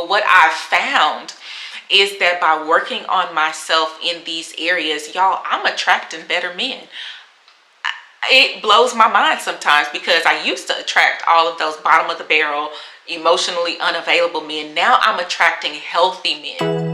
But what I've found is that by working on myself in these areas, y'all, I'm attracting better men. It blows my mind sometimes because I used to attract all of those bottom of the barrel, emotionally unavailable men. Now I'm attracting healthy men.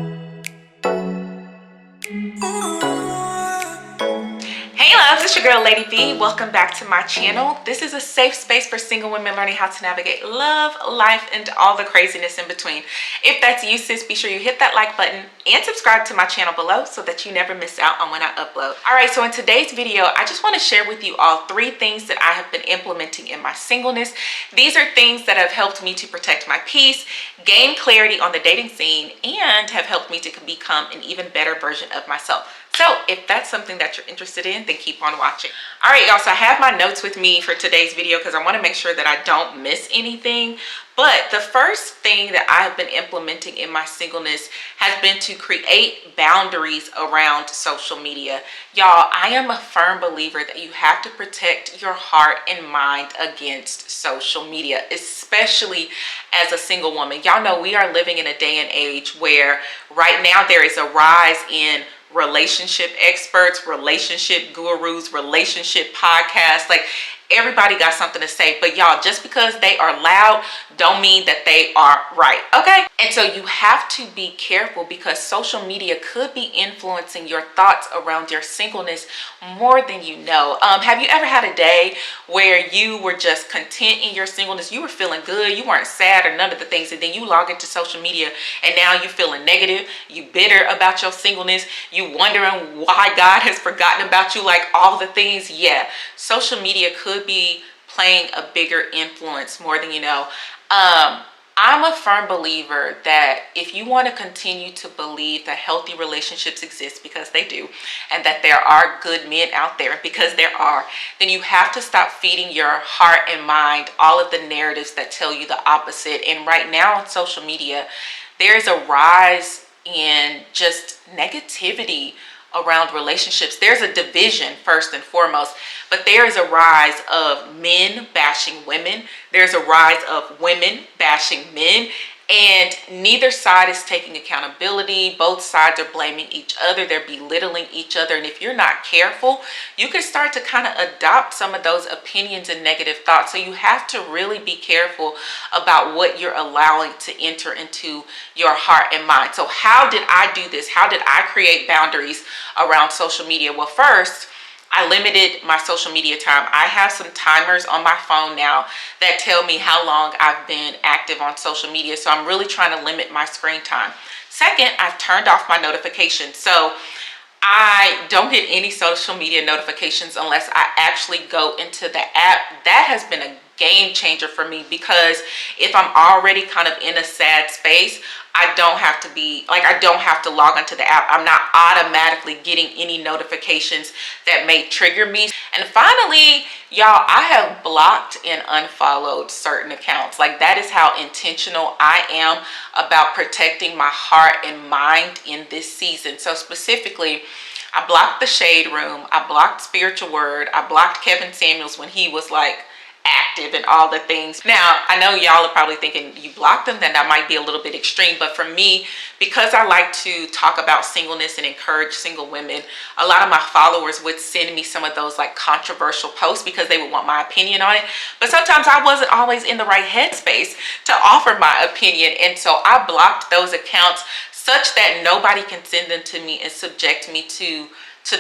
Hey loves, it's your girl Lady V. Welcome back to my channel. This is a safe space for single women learning how to navigate love, life, and all the craziness in between. If that's you, sis, be sure you hit that like button and subscribe to my channel below so that you never miss out on when I upload. All right, so in today's video, I just want to share with you all 3 things that I have been implementing in my singleness. These are things that have helped me to protect my peace, gain clarity on the dating scene, and have helped me to become an even better version of myself. So if that's something that you're interested in, then keep on watching. All right, y'all, so I have my notes with me for today's video because I want to make sure that I don't miss anything. But the first thing that I have been implementing in my singleness has been to create boundaries around social media. Y'all, I am a firm believer that you have to protect your heart and mind against social media, especially as a single woman. Y'all know we are living in a day and age where right now there is a rise in relationship experts, relationship gurus, relationship podcasts. Like, everybody got something to say, but y'all, just because they are loud don't mean that they are right, okay? And so you have to be careful because social media could be influencing your thoughts around your singleness more than you know. Have you ever had a day where you were just content in your singleness? You were feeling good, you weren't sad or none of the things, and then you log into social media and now you're feeling negative, you bitter about your singleness, you wondering why God has forgotten about you, like all the things. Yeah, social media could be playing a bigger influence more than you know. I'm a firm believer that if you want to continue to believe that healthy relationships exist, because they do, and that there are good men out there, because there are, then you have to stop feeding your heart and mind all of the narratives that tell you the opposite. And right now on social media, there's a rise in just negativity around relationships. There's a division first and foremost, but there is a rise of men bashing women. There's a rise of women bashing men, and neither side is taking accountability. Both sides are blaming each other. They're belittling each other. And if you're not careful, you can start to kind of adopt some of those opinions and negative thoughts. So you have to really be careful about what you're allowing to enter into your heart and mind. So how did I do this? How did I create boundaries around social media? Well, first, I limited my social media time. I have some timers on my phone now that tell me how long I've been active on social media. So I'm really trying to limit my screen time. Second, I've turned off my notifications. So I don't get any social media notifications unless I actually go into the app. That has been a game changer for me because if I'm already kind of in a sad space, I don't have to log onto the app. I'm not automatically getting any notifications that may trigger me. And finally, y'all, I have blocked and unfollowed certain accounts. Like, that is how intentional I am about protecting my heart and mind in this season. So specifically, I blocked the Shade Room, I blocked Spiritual Word, I blocked Kevin Samuels when he was like active and all the things. Now, I know y'all are probably thinking you blocked them, then that might be a little bit extreme. But for me, because I like to talk about singleness and encourage single women, a lot of my followers would send me some of those like controversial posts because they would want my opinion on it. But sometimes I wasn't always in the right headspace to offer my opinion. And so I blocked those accounts such that nobody can send them to me and subject me to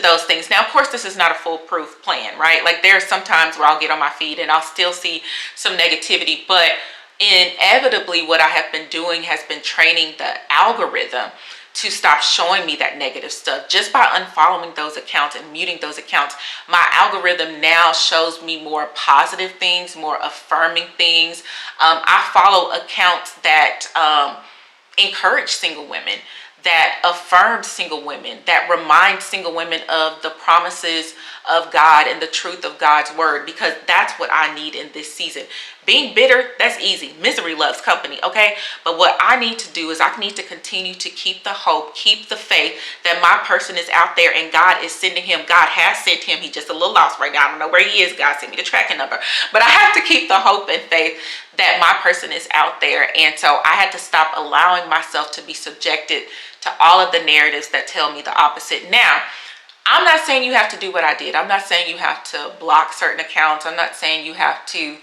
those things. Now, of course, this is not a foolproof plan, right? Like, there are some times where I'll get on my feed and I'll still see some negativity, but inevitably what I have been doing has been training the algorithm to stop showing me that negative stuff. Just by unfollowing those accounts and muting those accounts, my algorithm now shows me more positive things, more affirming things. I follow accounts that encourage single women, that affirms single women, that reminds single women of the promises of God and the truth of God's word, because that's what I need in this season. Being bitter, that's easy. Misery loves company, okay? But what I need to do is I need to continue to keep the hope, keep the faith that my person is out there and God is sending him. God has sent him. He's just a little lost right now. I don't know where he is. God sent me the tracking number. But I have to keep the hope and faith that my person is out there. And so I had to stop allowing myself to be subjected to all of the narratives that tell me the opposite. Now, I'm not saying you have to do what I did. I'm not saying you have to block certain accounts. I'm not saying you have to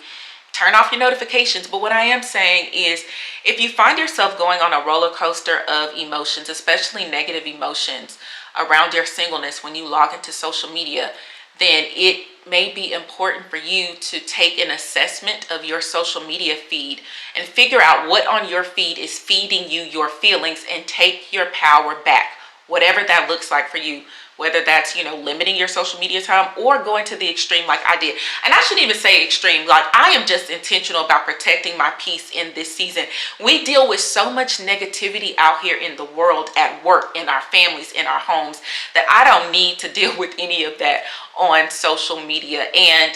turn off your notifications. But what I am saying is, if you find yourself going on a roller coaster of emotions, especially negative emotions around your singleness when you log into social media, then it may be important for you to take an assessment of your social media feed and figure out what on your feed is feeding you your feelings, and take your power back, whatever that looks like for you. Whether that's, limiting your social media time or going to the extreme like I did. And I shouldn't even say extreme. Like, I am just intentional about protecting my peace in this season. We deal with so much negativity out here in the world, at work, in our families, in our homes, that I don't need to deal with any of that on social media. And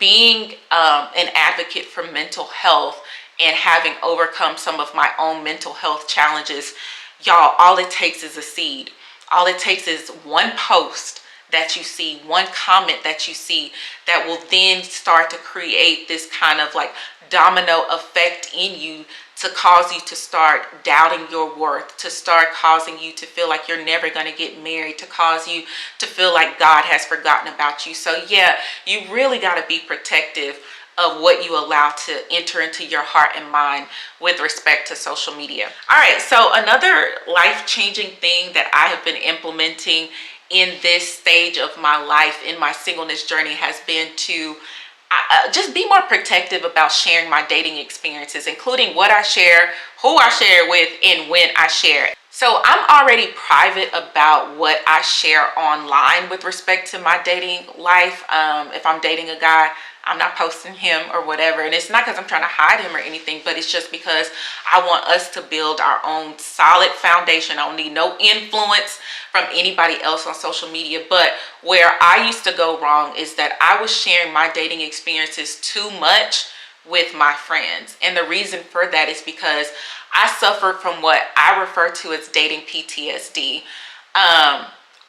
being an advocate for mental health and having overcome some of my own mental health challenges, y'all, all it takes is a seed. All it takes is one post that you see, one comment that you see, that will then start to create this kind of like domino effect in you, to cause you to start doubting your worth, to start causing you to feel like you're never going to get married, to cause you to feel like God has forgotten about you. So yeah, you really got to be protective of what you allow to enter into your heart and mind with respect to social media. All right, so another life-changing thing that I have been implementing in this stage of my life, in my singleness journey, has been to just be more protective about sharing my dating experiences, including what I share, who I share with, and when I share. So I'm already private about what I share online with respect to my dating life. If I'm dating a guy, I'm not posting him or whatever. And it's not because I'm trying to hide him or anything, but it's just because I want us to build our own solid foundation. I don't need no influence from anybody else on social media. But where I used to go wrong is that I was sharing my dating experiences too much with my friends. And the reason for that is because I suffered from what I refer to as dating PTSD.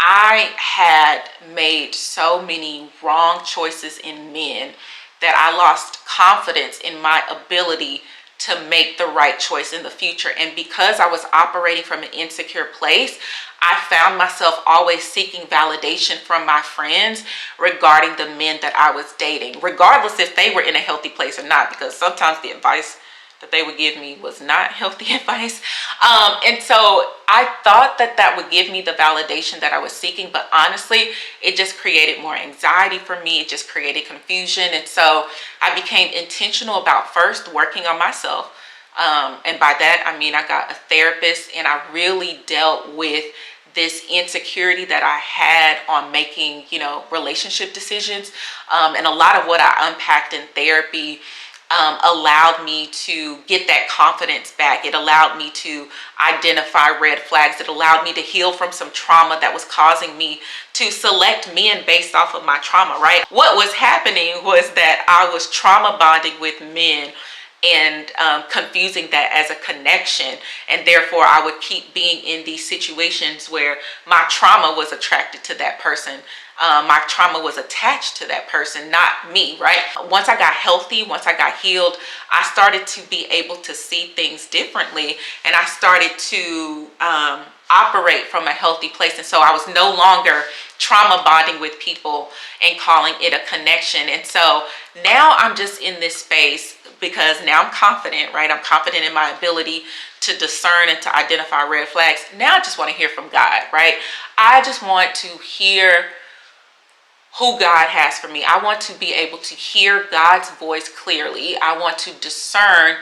I had made so many wrong choices in men that I lost confidence in my ability to make the right choice in the future. And because I was operating from an insecure place, I found myself always seeking validation from my friends regarding the men that I was dating, regardless if they were in a healthy place or not, because sometimes the advice that they would give me was not healthy advice. And so I thought that that would give me the validation that I was seeking, but honestly, it just created more anxiety for me. It just created confusion. And so I became intentional about first working on myself. And by that, I mean, I got a therapist, and I really dealt with this insecurity that I had on making, relationship decisions. And a lot of what I unpacked in therapy allowed me to get that confidence back. It allowed me to identify red flags. It allowed me to heal from some trauma that was causing me to select men based off of my trauma, right? What was happening was that I was trauma bonding with men and confusing that as a connection, and therefore I would keep being in these situations where my trauma was attracted to that person. My trauma was attached to that person, not me, right? Once I got healthy, once I got healed, I started to be able to see things differently, and I started to operate from a healthy place. And so I was no longer trauma bonding with people and calling it a connection. And so now I'm just in this space because now I'm confident, right? I'm confident in my ability to discern and to identify red flags. Now I just want to hear from God, right? I just want to hear who God has for me. I want to be able to hear God's voice clearly. I want to discern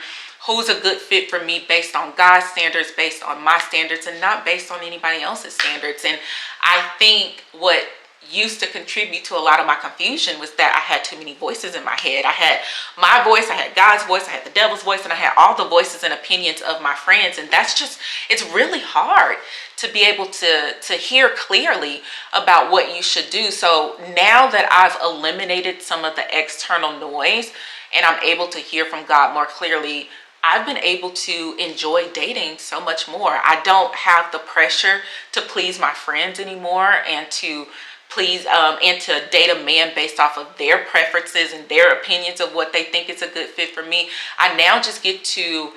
who's a good fit for me based on God's standards, based on my standards, and not based on anybody else's standards. And I think what used to contribute to a lot of my confusion was that I had too many voices in my head. I had my voice, I had God's voice, I had the devil's voice, and I had all the voices and opinions of my friends. And that's just, it's really hard to be able to hear clearly about what you should do. So now that I've eliminated some of the external noise and I'm able to hear from God more clearly, I've been able to enjoy dating so much more. I don't have the pressure to please my friends anymore and to please and to date a man based off of their preferences and their opinions of what they think is a good fit for me. I now just get to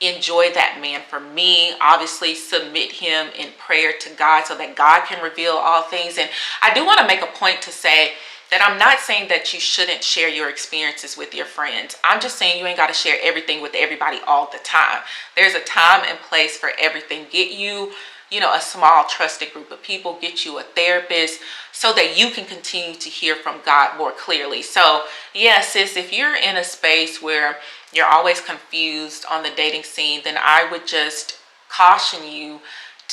enjoy that man for me, obviously submit him in prayer to God so that God can reveal all things. And I do want to make a point to say that I'm not saying that you shouldn't share your experiences with your friends. I'm just saying you ain't got to share everything with everybody all the time. There's a time and place for everything. Get you, a small trusted group of people, get you a therapist so that you can continue to hear from God more clearly. So yeah, sis, if you're in a space where you're always confused on the dating scene, then I would just caution you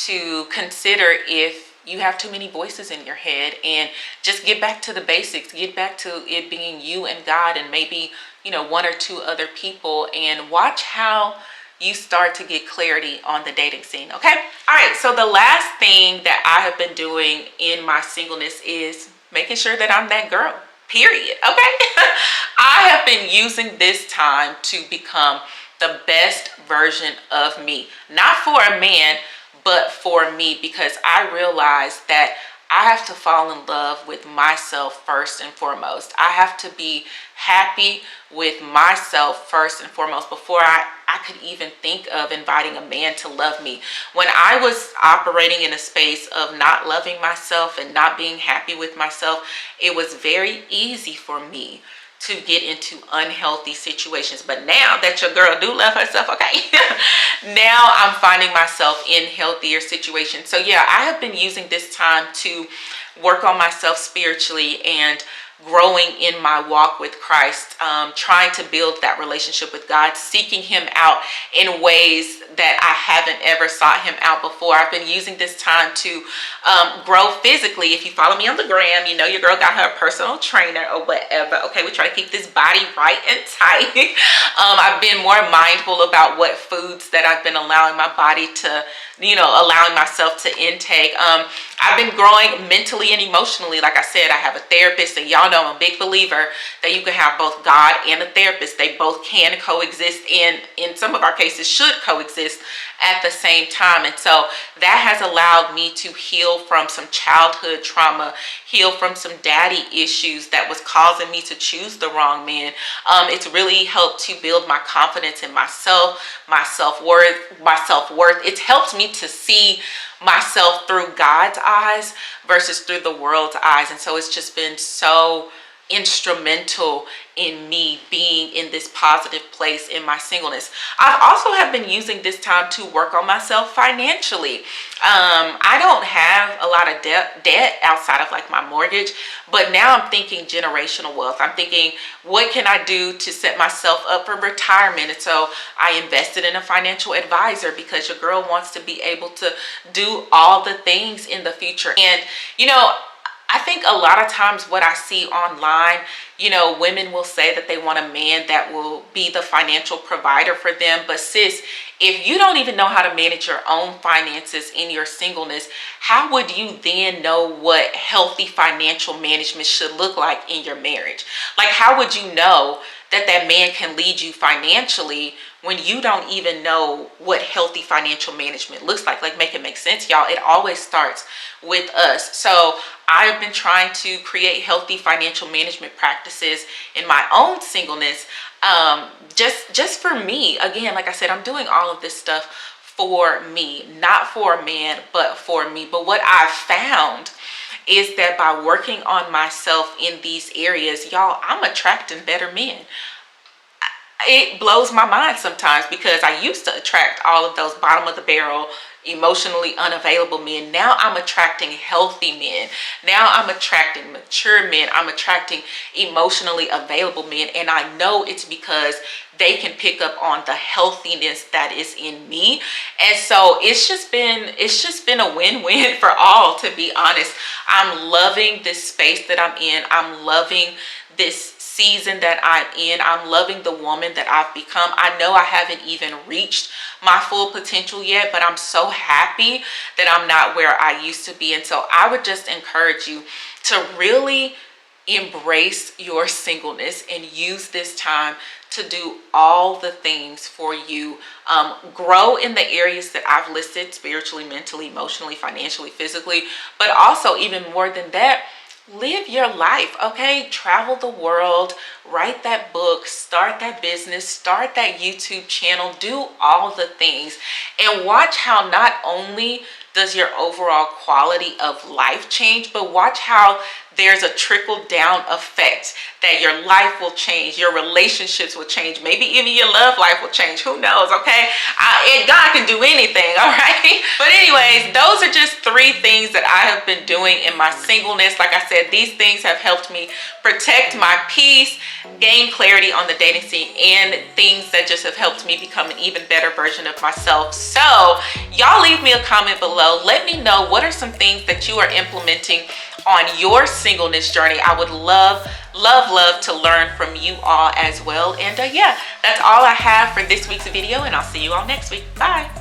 to consider if you have too many voices in your head, and just get back to the basics. Get back to it being you and God and maybe, one or two other people, and watch how you start to get clarity on the dating scene. Okay. All right. So the last thing that I have been doing in my singleness is making sure that I'm that girl, period. Okay. I have been using this time to become the best version of me, not for a man, but for me, because I realized that I have to fall in love with myself first and foremost. I have to be happy with myself first and foremost before I could even think of inviting a man to love me. When I was operating in a space of not loving myself and not being happy with myself, it was very easy for me to get into unhealthy situations. But now that your girl do love herself, okay, now I'm finding myself in healthier situations. So yeah, I have been using this time to work on myself spiritually and growing in my walk with Christ, trying to build that relationship with God, seeking him out in ways that I haven't ever sought him out before. I've been using this time to grow physically. If you follow me on the gram, your girl got her personal trainer or whatever. Okay, we try to keep this body right and tight. I've been more mindful about what foods that I've been allowing my body to, allowing myself to intake. I've been growing mentally and emotionally. Like I said, I have a therapist, and y'all know I'm a big believer that you can have both God and a therapist. They both can coexist, and in some of our cases should coexist at the same time. And so that has allowed me to heal from some childhood trauma, heal from some daddy issues that was causing me to choose the wrong man. It's really helped to build my confidence in myself, my self-worth. It's helped me to see myself through God's eyes versus through the world's eyes. And so it's just been so instrumental in me being in this positive place in my singleness. I've also have been using this time to work on myself financially. I don't have a lot of debt outside of like my mortgage, but now I'm thinking generational wealth. I'm thinking, what can I do to set myself up for retirement? And so I invested in a financial advisor because your girl wants to be able to do all the things in the future. And I think a lot of times what I see online, women will say that they want a man that will be the financial provider for them. But sis, if you don't even know how to manage your own finances in your singleness, how would you then know what healthy financial management should look like in your marriage? Like, how would you know that that man can lead you financially when you don't even know what healthy financial management looks like? Like, make it make sense, y'all. It always starts with us. So I've been trying to create healthy financial management practices in my own singleness, just for me. Again, like I said, I'm doing all of this stuff for me, not for a man, but for me. But what I've found is that by working on myself in these areas, y'all, I'm attracting better men. it blows my mind sometimes, because I used to attract all of those bottom of the barrel, emotionally unavailable men. Now I'm attracting healthy men. Now I'm attracting mature men. I'm attracting emotionally available men. And I know it's because they can pick up on the healthiness that is in me. And so it's just been a win-win for all, to be honest. I'm loving this space that I'm in. I'm loving this season that I'm in. I'm loving the woman that I've become. I know I haven't even reached my full potential yet, but I'm so happy that I'm not where I used to be. And so I would just encourage you to really embrace your singleness and use this time to do all the things for you. Grow in the areas that I've listed: spiritually, mentally, emotionally, financially, physically, but also, even more than that, live your life, okay? Travel the world, write that book, start that business, start that YouTube channel, do all the things, and watch how not only does your overall quality of life change, but watch how there's a trickle down effect, that your life will change, your relationships will change, maybe even your love life will change. Who knows, okay? And God can do anything, all right? But anyways, those are just 3 things that I have been doing in my singleness. Like I said, these things have helped me protect my peace, gain clarity on the dating scene, and things that just have helped me become an even better version of myself. So y'all leave me a comment below. Let me know, what are some things that you are implementing on your singleness journey? I would love to learn from you all as well. And yeah, that's all I have for this week's video, and I'll see you all next week. Bye.